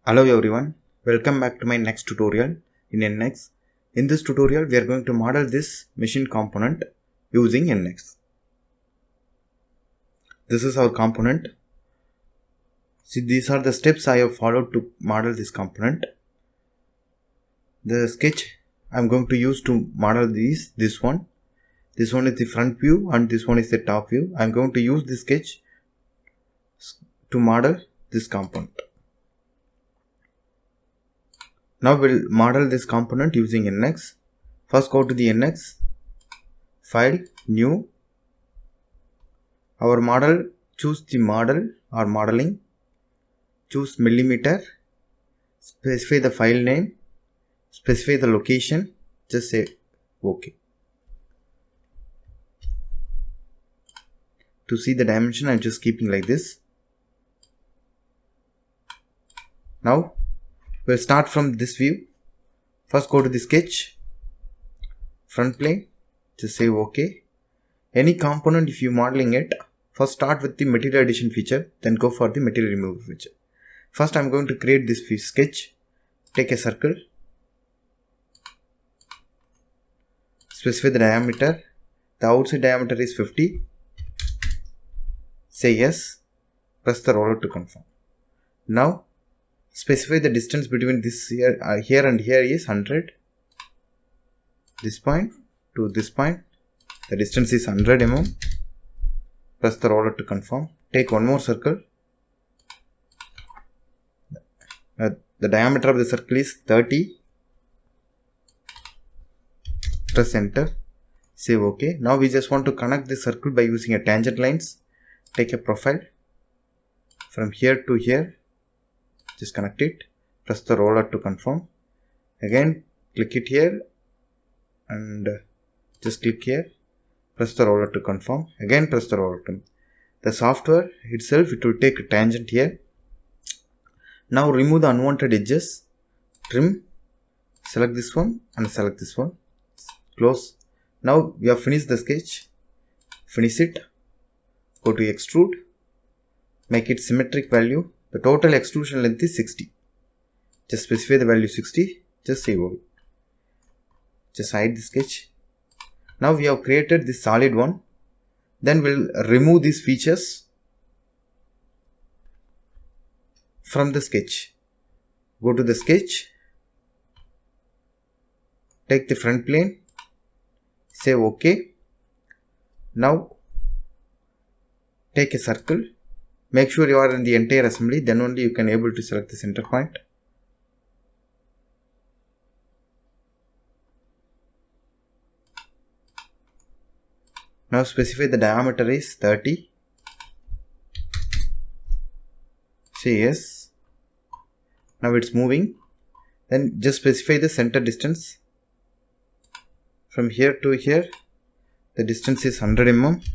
Hello everyone, welcome back to my next tutorial in NX. In this tutorial we are going to model this machine component using NX. This is our component. See, these are the steps I have followed to model this component. The sketch I am going to use to model this one is the front view and this one is the top view. I am going to use this sketch to model this component. Now we'll model this component using NX. First go to the NX, File, New. Our model, choose the model or modeling. Choose millimeter. Specify the file name. Specify the location. Just say OK. To see the dimension, I'm just keeping like this. Now we'll start from this view. First go to the sketch, front plane, just say OK. Any component, if you're modeling it, first start with the material addition feature, then go for the material removal feature. First I'm going to create this sketch. Take a circle, specify the diameter. The outside diameter is 50. Say yes, press the roller to confirm. Now specify the distance between this here and here is 100. This point to this point, the distance is 100 mm. Press the roller to confirm. Take one more circle. The diameter of the circle is 30. Press enter. Say OK. Now we just want to connect this circle by using a tangent lines. Take a profile from here to here. Just connect it. Press the roller to confirm. Again click it here and just click here. Press the roller to confirm. Again press the roller to. The software itself, it will take a tangent here. Now remove the unwanted edges. Trim. Select this one and select this one. Close. Now we have finished the sketch. Finish it. Go to extrude. Make it symmetric value. The total extrusion length is 60. Just specify the value 60. Just save it. Just hide the sketch. Now we have created this solid one. Then we'll remove these features from the sketch. Go to the sketch. Take the front plane. Say OK. Now take a circle. Make sure you are in the entire assembly, then only you can able to select the center point. Now specify the diameter is 30. Say yes. Now it's moving. Then just specify the center distance. From here to here, the distance is 100 mm.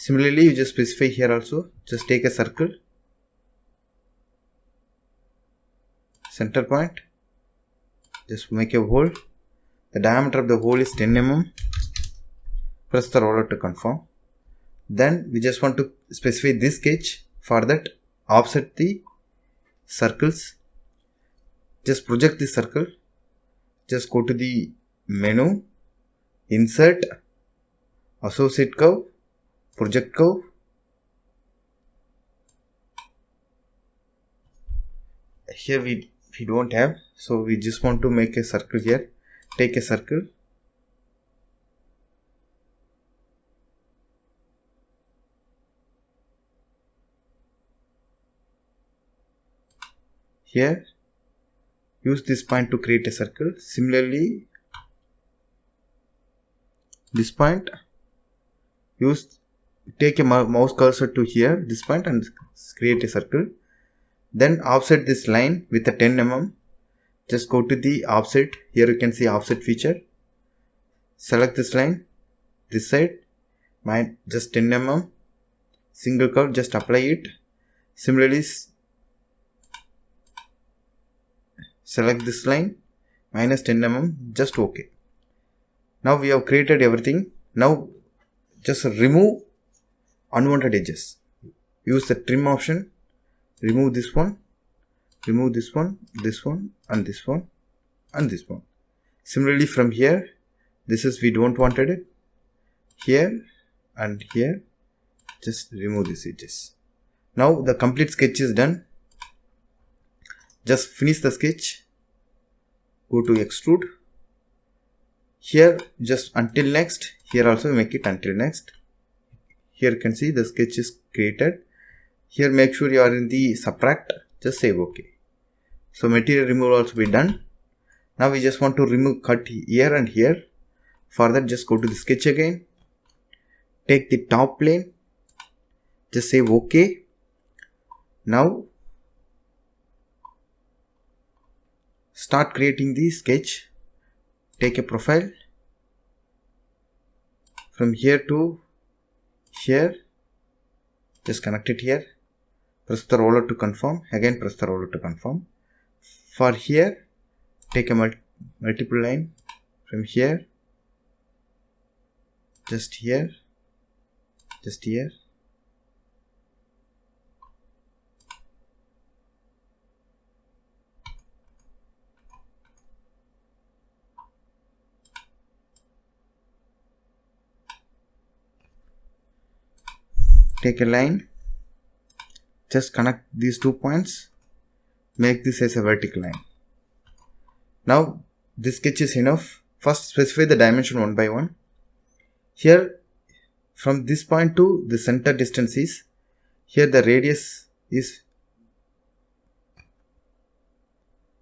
Similarly, you just specify here also. Just take a circle. Center point. Just make a hole. The diameter of the hole is 10 mm. Press the roller to confirm. Then we just want to specify this sketch. For that, offset the circles. Just project the circle. Just go to the menu. Insert. Associate curve. Project curve. Here we don't have, so we just want to make a circle here. Take a circle. Here, use this point to create a circle. Similarly, this point, take a mouse cursor to here, this point, and create a circle. Then offset this line with a 10 mm. Just go to the offset. Here you can see offset feature. Select this line, this side, just 10 mm. Single curve, just apply it. Similarly, select this line, minus 10 mm, just OK. Now we have created everything. Now just remove unwanted edges. Use the trim option. remove this one, remove this one, this one, and this one, and this one. Similarly from here, this is we don't wanted it. Here and here, just remove these edges. Now the complete sketch is done. Just finish the sketch. Go to extrude. Here just until next. Here also make it until next. Here you can see the sketch is created. Here make sure you are in the subtract. Just save OK. So material removal also be done. Now we just want to remove cut here and here. For that just go to the sketch again. Take the top plane. Just save OK. Now start creating the sketch. Take a profile from here to here. Just connect it here. Press the roller to confirm. Again press the roller to confirm. For here, take a multiple line from here. Just here. Just here. Take a line, just connect these 2 points, make this as a vertical line. Now this sketch is enough. First specify the dimension one by one. Here from this point to the center distance is, here the radius is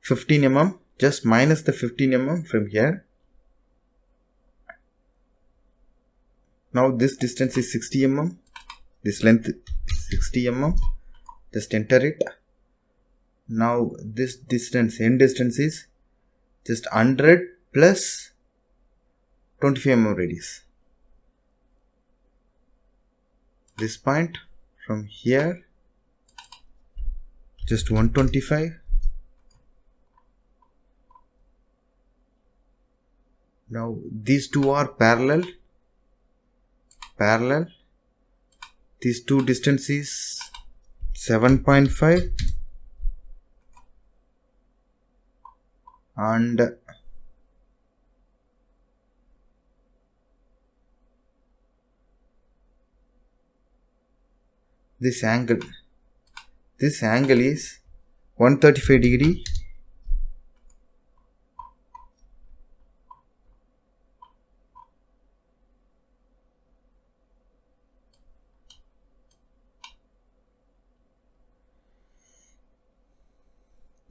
15 mm, just minus the 15 mm from here. Now this distance is 60 mm. This length is 60 mm. Just enter it. Now this distance, end distance is just 100 plus 25 mm radius. This point from here, just 125. Now these two are parallel. These two distances 7.5 and this angle is 135 degree.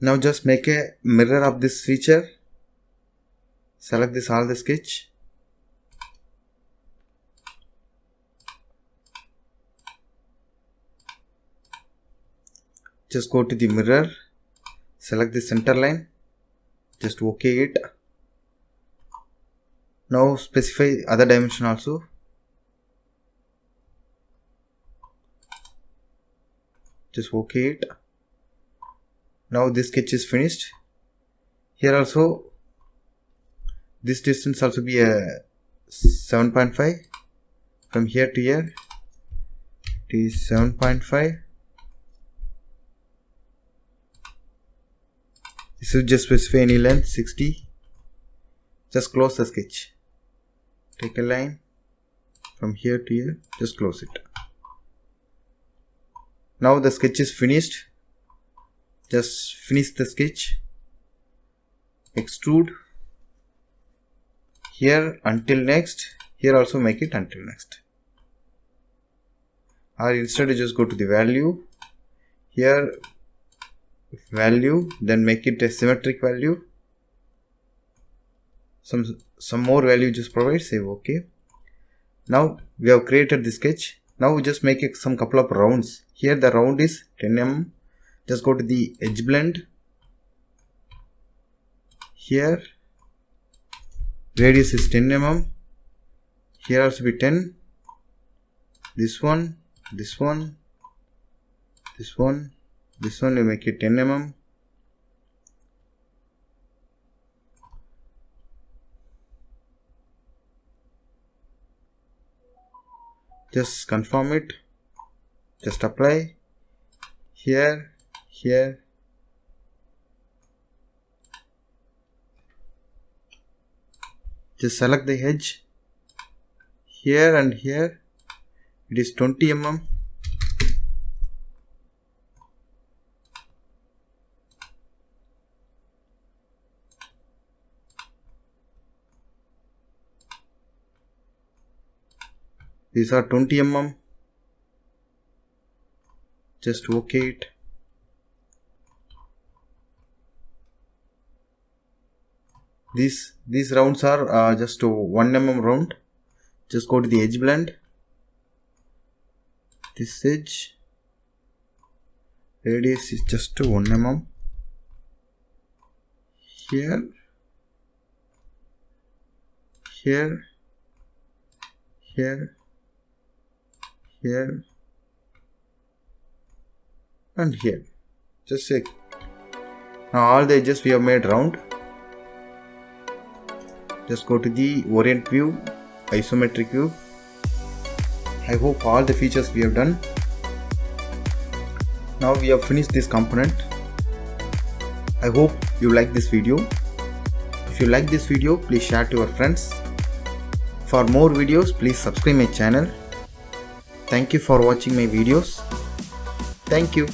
Now just make a mirror of this feature. Select this all the sketch. Just go to the mirror. Select the center line. Just OK it. Now specify other dimension also. Just OK it. Now this sketch is finished. Here also this distance also be a 7.5 from here to here. It is 7.5. This is just specify any length 60. Just close the sketch. Take a line from here to here. Just close it. Now the sketch is finished. Just finish the sketch. Extrude. Here until next. Here also make it until next. Or instead just go to the value. Here value. Then make it a symmetric value. Some more value just provide. Save OK. Now we have created the sketch. Now we just make some couple of rounds. Here the round is 10 mm. Just go to the edge blend. Here radius is 10 mm. Here also be 10. This one, this one, this one, this one we make it 10 mm. Just confirm it. Just apply. Here here, just select the edge here and here. It is 20 mm. These are 20 mm. Just OK it. These rounds are just 1 mm round. Just go to the edge blend. This edge radius is just 1 mm. Here, here, here, here, and here. Just say. Now all the edges we have made round. Just go to the orient view, isometric view. I hope all the features we have done. Now we have finished this component. I hope you like this video. If you like this video, please share to your friends. For more videos, please subscribe my channel. Thank you for watching my videos. Thank you.